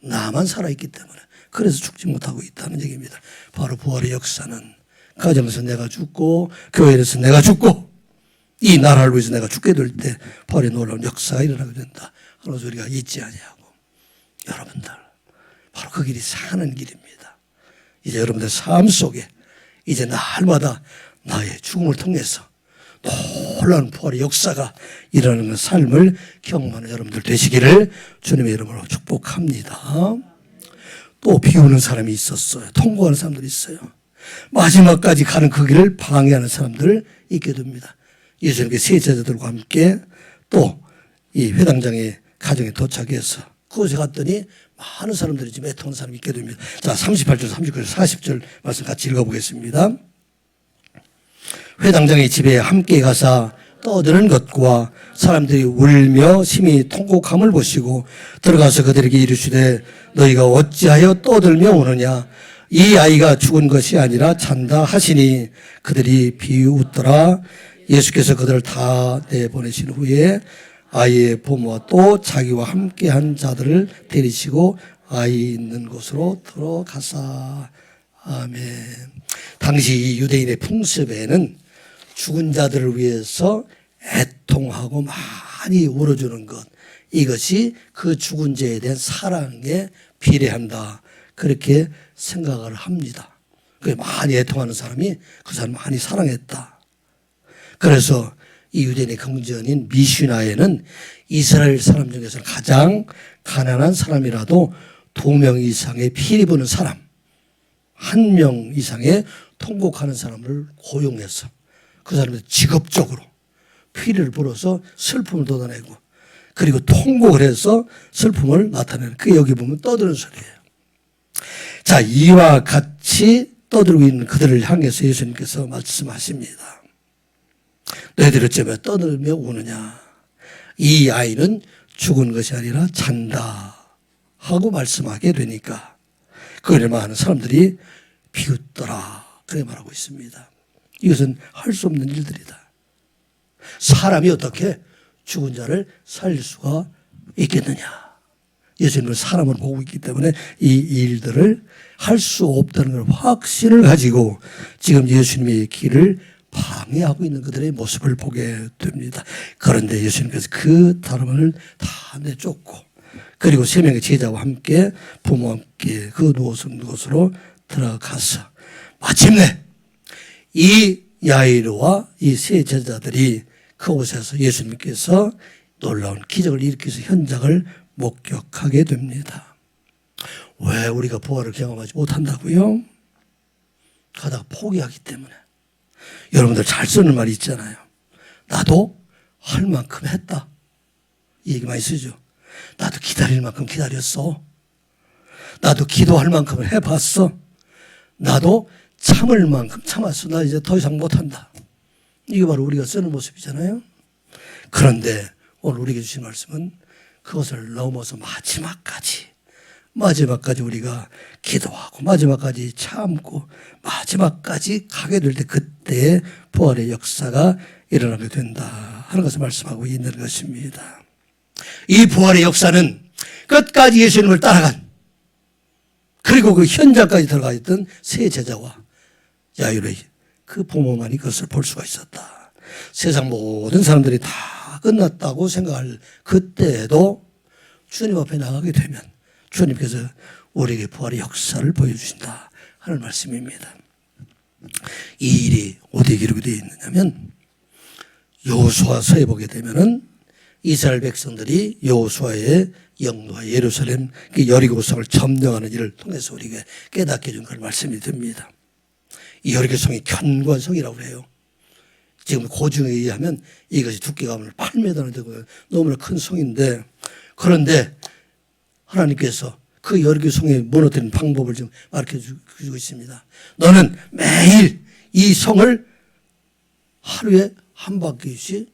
나만 살아있기 때문에, 그래서 죽지 못하고 있다는 얘기입니다. 바로 부활의 역사는 가정에서 내가 죽고 교회에서 내가 죽고 이 나라를 위해서 내가 죽게 될 때 부활의 놀라운 역사가 일어나게 된다. 그래서 우리가 잊지 아니하고, 여러분들 바로 그 길이 사는 길입니다. 이제 여러분들 삶 속에 이제 날마다 나의 죽음을 통해서 놀라운 부활의 역사가 일어나는 삶을 경험하는 여러분들 되시기를 주님의 이름으로 축복합니다. 또 비우는 사람이 있었어요. 통곡하는 사람들이 있어요. 마지막까지 가는 그 길을 방해하는 사람들 있게 됩니다. 예수님께 세 제자들과 함께 또 이 회당장의 가정에 도착해서 그곳에 갔더니 많은 사람들이 지금 애통하는 사람이 있게 됩니다. 자, 38절, 39절, 40절 말씀 같이 읽어보겠습니다. 회당장의 집에 함께 가사 떠드는 것과 사람들이 울며 심히 통곡함을 보시고 들어가서 그들에게 이르시되 너희가 어찌하여 떠들며 우느냐? 이 아이가 죽은 것이 아니라 잔다 하시니 그들이 비웃더라. 예수께서 그들을 다 내보내신 후에 아이의 부모와 또 자기와 함께한 자들을 데리시고 아이 있는 곳으로 들어가사. 아멘. 당시 유대인의 풍습에는 죽은 자들을 위해서 애통하고 많이 울어주는 것, 이것이 그 죽은 자에 대한 사랑에 비례한다, 그렇게 생각을 합니다. 많이 애통하는 사람이 그 사람을 많이 사랑했다. 그래서 이 유대인의 경전인 미슈나에는 이스라엘 사람 중에서 가장 가난한 사람이라도 2명 이상의 피리 부는 사람, 1명 이상의 통곡하는 사람을 고용해서 그 사람들 직업적으로 피리를 불어서 슬픔을 돋아내고 그리고 통곡을 해서 슬픔을 나타내는, 그게 여기 보면 떠드는 소리예요. 자, 이와 같이 떠들고 있는 그들을 향해서 예수님께서 말씀하십니다. 너희들이 어쩌면 떠들며 우느냐? 이 아이는 죽은 것이 아니라 잔다 하고 말씀하게 되니까 그걸 많은 사람들이 비웃더라, 그렇게 말하고 있습니다. 이것은 할 수 없는 일들이다. 사람이 어떻게 죽은 자를 살릴 수가 있겠느냐? 예수님은 사람을 보고 있기 때문에 이 일들을 할 수 없다는 걸 확신을 가지고 지금 예수님의 길을 방해하고 있는 그들의 모습을 보게 됩니다. 그런데 예수님께서 그 사람을 다 내쫓고 그리고 3명의 제자와 함께 부모와 함께 그 누워있는 곳으로 들어가서 마침내 이 야이로와 이 세 제자들이 그곳에서 예수님께서 놀라운 기적을 일으켜서 현장을 목격하게 됩니다. 왜 우리가 부활을 경험하지 못한다고요? 가다가 포기하기 때문에. 여러분들 잘 쓰는 말이 있잖아요. 나도 할 만큼 했다. 이 얘기 많이 쓰죠. 나도 기다릴 만큼 기다렸어. 나도 기도할 만큼 해봤어. 나도 참을 만큼 참았어. 나 이제 더 이상 못한다. 이게 바로 우리가 쓰는 모습이잖아요. 그런데 오늘 우리에게 주신 말씀은 그것을 넘어서 마지막까지 우리가 기도하고 마지막까지 참고 마지막까지 가게 될 때 그때의 부활의 역사가 일어나게 된다 하는 것을 말씀하고 있는 것입니다. 이 부활의 역사는 끝까지 예수님을 따라간 그리고 그 현장까지 들어가 있던 세 제자와 야이로의 그 부모만이 그것을 볼 수가 있었다. 세상 모든 사람들이 다 끝났다고 생각할 그때에도 주님 앞에 나가게 되면 주님께서 우리에게 부활의 역사를 보여주신다 하는 말씀입니다. 이 일이 어디에 기록이 되어 있느냐면 여호수아서에 보게 되면은 이스라엘 백성들이 여호수아의 영노와 예루살렘 그 여리고성을 점령하는 일을 통해서 우리에게 깨닫게 해준 그런 말씀이 됩니다. 이 여리고성이 견고한 성이라고 해요. 지금 고증에 의하면 이것이 두께가 8m나 되고 너무나 큰 성인데, 그런데 하나님께서 그 여리고성에 무너뜨리는 방법을 좀 가르쳐주고 있습니다. 너는 매일 이 성을 하루에 한 바퀴씩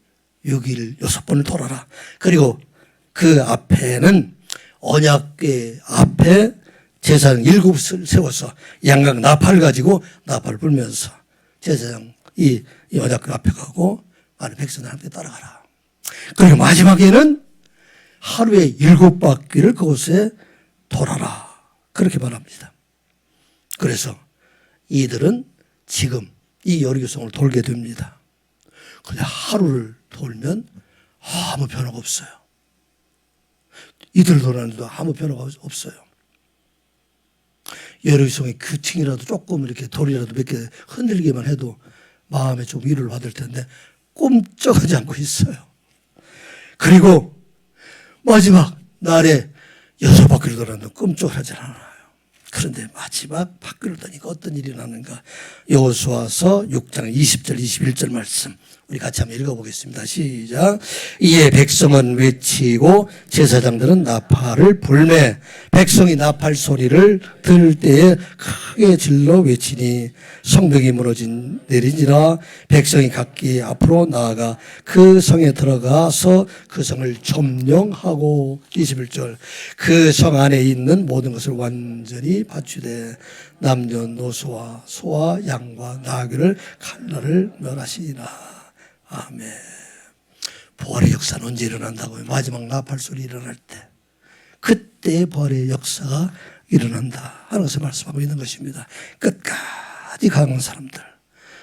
6일 6번을 돌아라. 그리고 그 앞에는 언약궤 앞에 제사장 7을 세워서 양각 나팔 가지고 나팔을 불면서 제사장 이 언약궤 앞에 가고 많은 백성들 함께 따라가라. 그리고 마지막에는 하루에 7바퀴를 그곳에 돌아라. 그렇게 말합니다. 그래서 이들은 지금 이 여리고성을 돌게 됩니다. 근데 하루를 돌면 아무 변화가 없어요. 이들 돌았는데도 아무 변화가 없어요. 여리고성의 규층이라도 조금 이렇게 돌이라도 몇 개 흔들기만 해도 마음에 좀 위로를 받을 텐데 꼼짝하지 않고 있어요. 그리고 마지막 날에 6바퀴를 돌았는데 꼼짝을 하지 않아요. 그런데 마지막 바퀴를 도니까 어떤 일이 나는가. 여호수아서 6장 20절 21절 말씀 우리 같이 한번 읽어보겠습니다. 시작. 이에 백성은 외치고 제사장들은 나팔을 불매 백성이 나팔 소리를 들을 때에 크게 질러 외치니 성벽이 무너진 내리니라. 백성이 각기 앞으로 나아가 그 성에 들어가서 그 성을 점령하고 21절 그 성 안에 있는 모든 것을 완전히 바치되 남녀노소와 소와 양과 나귀를 칼날을 멸하시니라. 아멘. 부활의 역사는 언제 일어난다고요? 마지막 나팔 소리 일어날 때, 그때 부활의 역사가 일어난다 하는 것을 말씀하고 있는 것입니다. 끝까지 강한 사람들,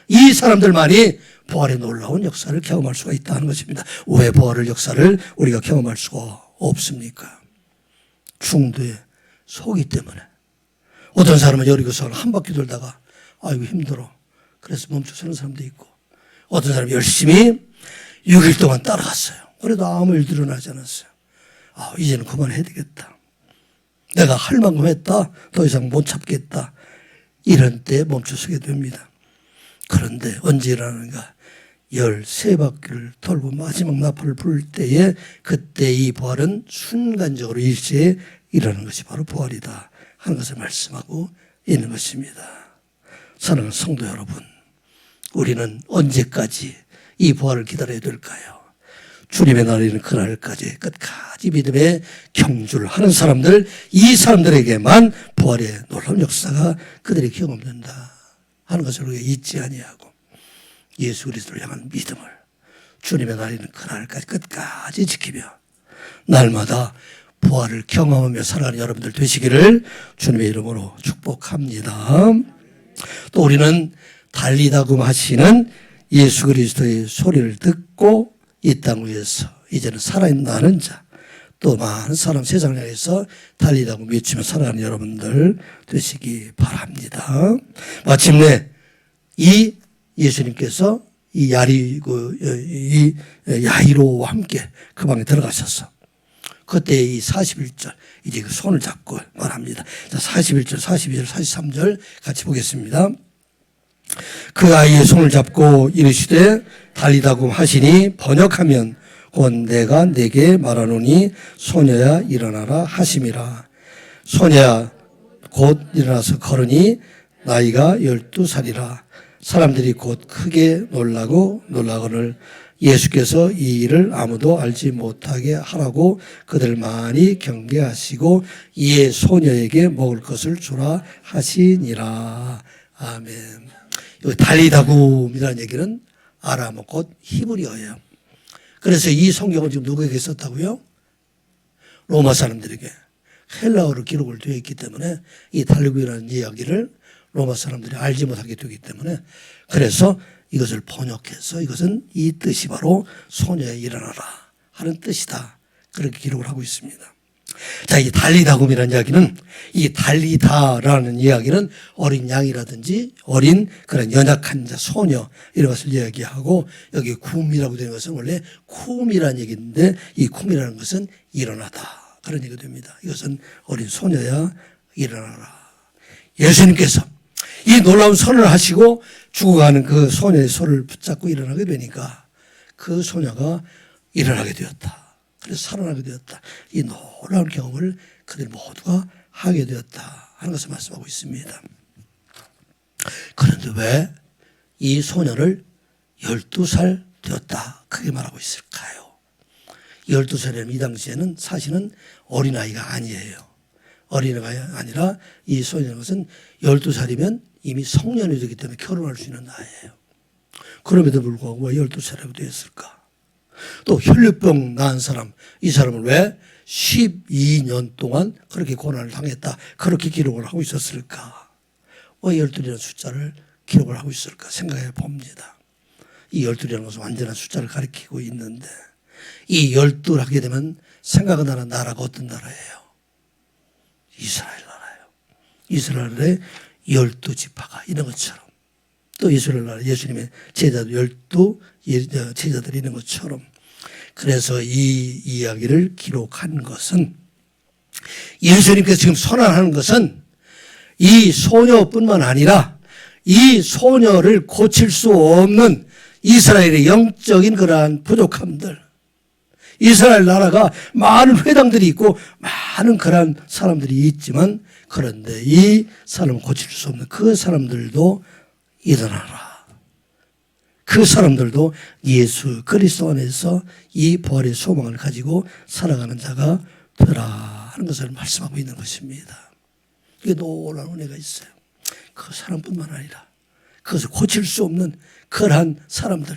이 사람들만이 부활의 놀라운 역사를 경험할 수가 있다는 것입니다. 왜 부활의 역사를 우리가 경험할 수가 없습니까? 중도에 속이 때문에. 어떤 사람은 여리고성을 한 바퀴 돌다가 아이고 힘들어 그래서 멈춰서는 사람도 있고, 어떤 사람이 열심히 6일 동안 따라갔어요. 그래도 아무 일 일어나지 않았어요. 이제는 그만해야 되겠다. 내가 할 만큼 했다. 더 이상 못 참겠다. 이런 때 멈춰서게 됩니다. 그런데 언제 일어나는가? 13바퀴를 돌고 마지막 나팔을 불 때에 그때 이 부활은 순간적으로 일시에 일어나는 것이 바로 부활이다 하는 것을 말씀하고 있는 것입니다. 사랑하는 성도 여러분, 우리는 언제까지 이 부활을 기다려야 될까요? 주님의 날에는 그날까지 끝까지 믿음의 경주를 하는 사람들, 이 사람들에게만 부활의 놀라운 역사가 그들이 경험된다 하는 것을 우리가 잊지 아니하고 예수 그리스도를 향한 믿음을 주님의 날에는 그날까지 끝까지 지키며 날마다 부활을 경험하며 살아가는 여러분들 되시기를 주님의 이름으로 축복합니다. 또 우리는 달리다금 하시는 예수 그리스도의 소리를 듣고 이 땅 위에서 이제는 살아있는 자, 또 많은 사람 세상을 향해서 달리다금 외치며 살아가는 여러분들 되시기 바랍니다. 마침내 이 예수님께서 이 야이로와 함께 그 방에 들어가셔서 그때 이 41절 이제 그 손을 잡고 말합니다. 자, 41절, 42절, 43절 같이 보겠습니다. 그 아이의 손을 잡고 이르시되 달리다금 하시니 번역하면 곧 내가 네게 말하노니 소녀야 일어나라 하심이라. 소녀야 곧 일어나서 걸으니 나이가 12살이라. 사람들이 곧 크게 놀라거늘 예수께서 이 일을 아무도 알지 못하게 하라고 그들 많이 경계하시고 이에 소녀에게 먹을 것을 주라 하시니라. 아멘. 여기 달리다굼이라는 얘기는 아람어 곧 히브리어예요. 그래서 이 성경을 지금 누구에게 썼다고요? 로마 사람들에게. 헬라어로 기록을 되어 있기 때문에 이 달리다굼이라는 이야기를 로마 사람들이 알지 못하게 되기 때문에 그래서 이것을 번역해서 이것은 이 뜻이 바로 소녀에 일어나라 하는 뜻이다. 그렇게 기록을 하고 있습니다. 자, 이 달리다곰이라는 이야기는, 이 달리다라는 이야기는 어린 양이라든지 어린 그런 연약한 자, 소녀 이런 것을 이야기하고, 여기 쿰이라고 되는 것은 원래 쿰이라는 얘기인데, 이 쿰이라는 것은 일어나다 그런 얘기가 됩니다. 이것은 어린 소녀야 일어나라. 예수님께서 이 놀라운 선언을 하시고 죽어가는 그 소녀의 손을 붙잡고 일어나게 되니까 그 소녀가 일어나게 되었다. 그래서 살아나게 되었다. 이 놀라운 경험을 그들 모두가 하게 되었다 하는 것을 말씀하고 있습니다. 그런데 왜 이 소녀를 12살 되었다 그렇게 말하고 있을까요? 12살이면 이 당시에는 사실은 어린아이가 아니에요. 어린아이가 아니라 이 소녀는 것은 12살이면 이미 성년이 되기 때문에 결혼할 수 있는 나이예요. 그럼에도 불구하고 왜 12살이라고 되었을까? 또 혈류병 나은 사람, 이 사람은 왜 12년 동안 그렇게 고난을 당했다 그렇게 기록을 하고 있었을까? 왜 12이라는 숫자를 기록을 하고 있을까 생각해 봅니다. 이 12이라는 것은 완전한 숫자를 가리키고 있는데, 이 12를 하게 되면 생각은 나는 나라가 어떤 나라예요? 이스라엘 나라예요. 이스라엘의 12지파가 있는 것처럼, 또 이스라엘 나라 예수님의 제자들 12 제자들이 있는 것처럼, 그래서 이 이야기를 기록한 것은, 예수님께서 지금 선언하는 것은 이 소녀뿐만 아니라 이 소녀를 고칠 수 없는 이스라엘의 영적인 그러한 부족함들, 이스라엘 나라가 많은 회당들이 있고 많은 그러한 사람들이 있지만, 그런데 이 사람을 고칠 수 없는 그 사람들도 일어나라. 그 사람들도 예수 그리스도 안에서 이 부활의 소망을 가지고 살아가는 자가 되라 하는 것을 말씀하고 있는 것입니다. 이게 놀라운 은혜가 있어요. 그 사람뿐만 아니라 그것을 고칠 수 없는 그러한 사람들,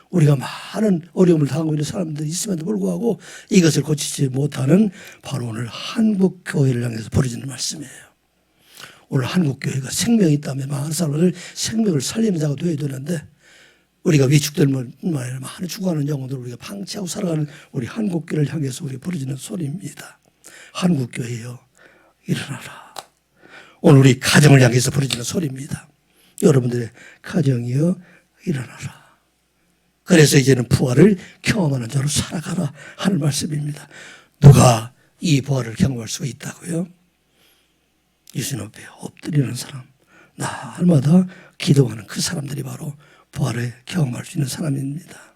우리가 많은 어려움을 당하고 있는 사람들이 있음에도 불구하고 이것을 고치지 못하는 바로 오늘 한국교회를 향해서 벌어지는 말씀이에요. 오늘 한국교회가 생명이 있다면 많은 사람들 생명을 살리는 자가 되어야 되는데, 우리가 위축될 뿐만 아니라 많은 죽어가는 영혼들 우리가 방치하고 살아가는 우리 한국교회를 향해서 우리가 벌어지는 소리입니다. 한국교회여 일어나라. 오늘 우리 가정을 향해서 벌어지는 소리입니다. 여러분들의 가정이여 일어나라. 그래서 이제는 부활을 경험하는 자로 살아가라 하는 말씀입니다. 누가 이 부활을 경험할 수가 있다고요? 예수님 앞에 엎드리는 사람, 날마다 기도하는 그 사람들이 바로 부활을 경험할 수 있는 사람입니다.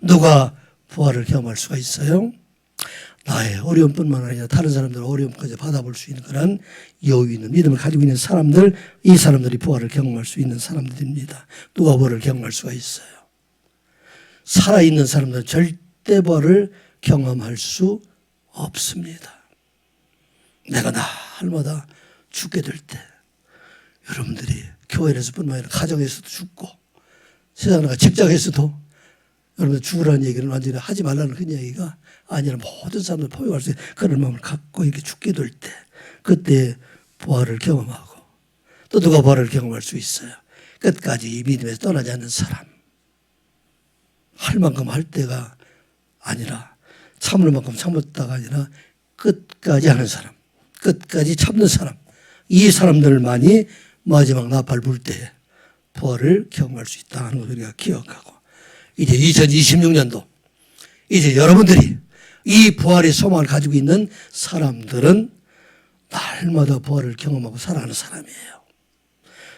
누가 부활을 경험할 수가 있어요? 나의 어려움뿐만 아니라 다른 사람들의 어려움까지 받아볼 수 있는 그런 여유 있는 믿음을 가지고 있는 사람들, 이 사람들이 부활을 경험할 수 있는 사람들입니다. 누가 부활을 경험할 수가 있어요? 살아있는 사람들은 절대 부활을 경험할 수 없습니다. 내가 날마다 죽게 될 때, 여러분들이 교회에서뿐만 아니라 가정에서도 죽고 세상 나가 직장에서도 여러분들 죽으라는 얘기는 완전히 하지 말라는 그 이야기가 아니라 모든 사람들 포용할 수 있는 그런 마음을 갖고 이렇게 죽게 될 때, 그때 부활을 경험하고, 또 누가 부활을 경험할 수 있어요? 끝까지 이 믿음에서 떠나지 않는 사람, 할 만큼 할 때가 아니라, 참을 만큼 참았다가 아니라 끝까지 하는 사람, 끝까지 참는 사람, 이 사람들만이 마지막 나팔 불 때 부활을 경험할 수 있다는 것을 우리가 기억하고, 이제 2026년도 이제 여러분들이 이 부활의 소망을 가지고 있는 사람들은 날마다 부활을 경험하고 살아가는 사람이에요.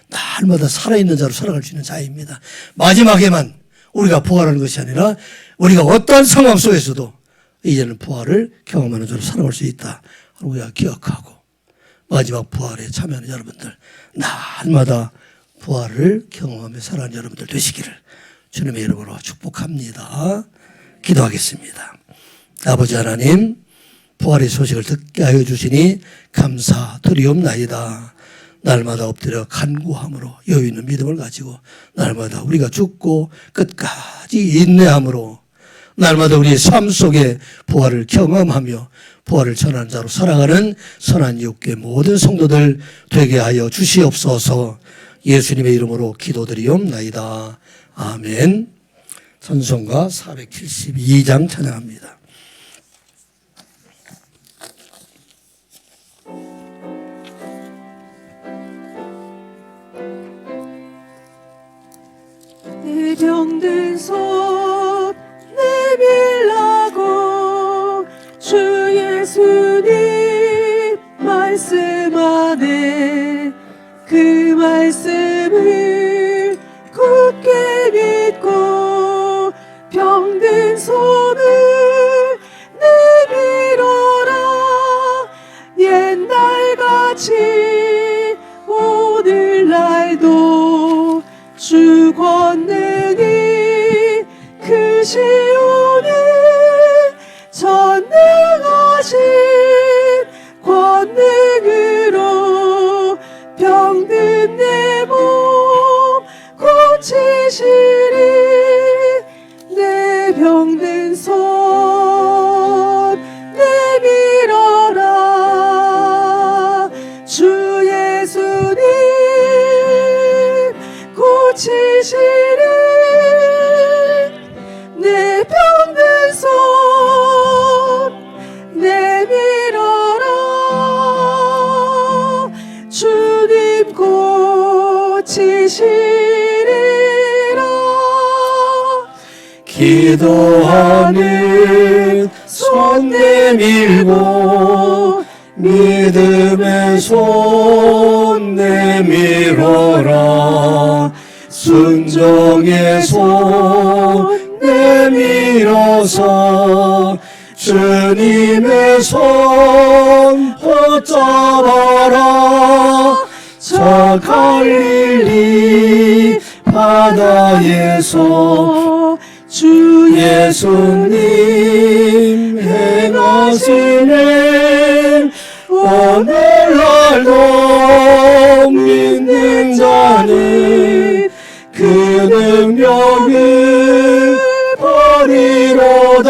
날마다 살아있는 자로 살아갈 수 있는 자입니다. 마지막에만 우리가 부활하는 것이 아니라 우리가 어떠한 상황 속에서도 이제는 부활을 경험하는 자로 살아갈 수 있다. 우리가 기억하고, 마지막 부활에 참여하는 여러분들, 날마다 부활을 경험하며 살아가는 여러분들 되시기를 주님의 이름으로 축복합니다. 기도하겠습니다. 아버지 하나님, 부활의 소식을 듣게 하여 주시니 감사드리옵나이다. 날마다 엎드려 간구함으로 여유 있는 믿음을 가지고 날마다 우리가 죽고 끝까지 인내함으로 날마다 우리의 삶 속에 부활을 경험하며 부활을 전하는 자로 살아가는 선한 이웃교회 모든 성도들 되게 하여 주시옵소서. 예수님의 이름으로 기도드리옵나이다. 아멘. 찬송가 472장 찬양합니다. 병든 손 내밀라고 주 예수님 말씀하네. 그 말씀을 굳게 믿고 병든 손을 내밀어라. 옛날같이 오늘날도 주 권능이 크시오니 전능하신 권능으로 병든 내 몸 고치시리. 내 병든 손 내밀어라. 주 예수님 고치시리. 내 병든 손 내밀어라. 주님 고치시리라. 기도하는 손 내밀고 믿음의 손 내밀어라. 순종의 손 내밀어서 주님의 손 붙잡아라. 저 갈릴리 바다에서 주 예수님 행하시네. 오늘날도 믿는 자는 그 능력을 버리로다.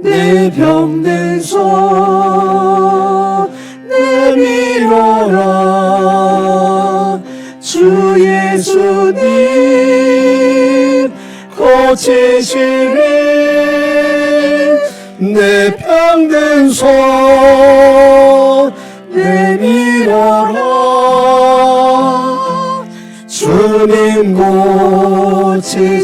내 병든 손 내밀어라. 주 예수님 고치시리. 내 병든 손 내밀어라. 주님 고치시리라.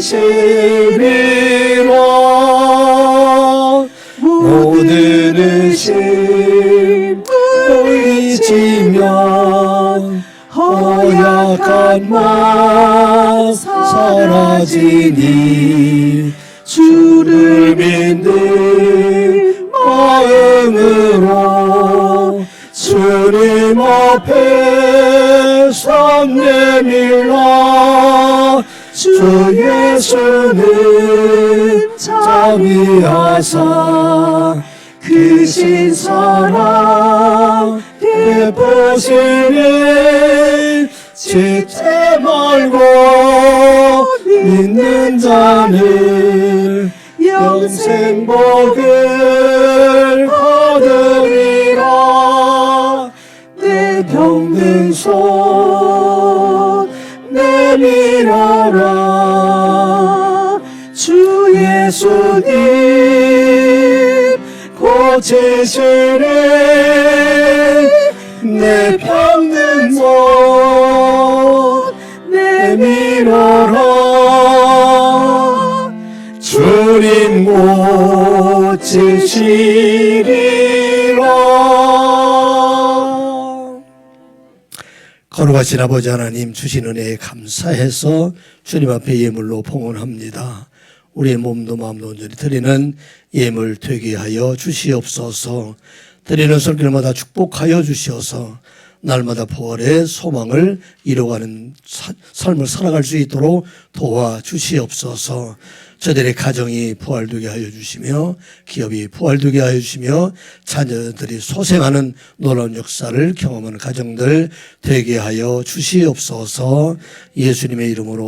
모든 의심 의지면 허약한 마음 사라지니 주를 믿는 마음으로 주님 앞에 손 내밀라. 주 예수는 자비하사 크신 사랑 베푸시니 짓지 말고 믿는 자는 영생 복을 얻으리라. 내 병든 손 내밀어라. 주 예수님 고치시리. 내 병든 손 내밀어라. 주님 고치시리라. 거룩하신 아버지 하나님, 주신 은혜에 감사해서 주님 앞에 예물로 봉헌합니다. 우리의 몸도 마음도 온전히 드리는 예물 되게 하여 주시옵소서. 드리는 손길마다 축복하여 주시어서 날마다 부활의 소망을 이뤄가는 삶을 살아갈 수 있도록 도와주시옵소서. 저들의 가정이 부활되게 하여 주시며 기업이 부활되게 하여 주시며 자녀들이 소생하는 놀라운 역사를 경험하는 가정들 되게 하여 주시옵소서. 예수님의 이름으로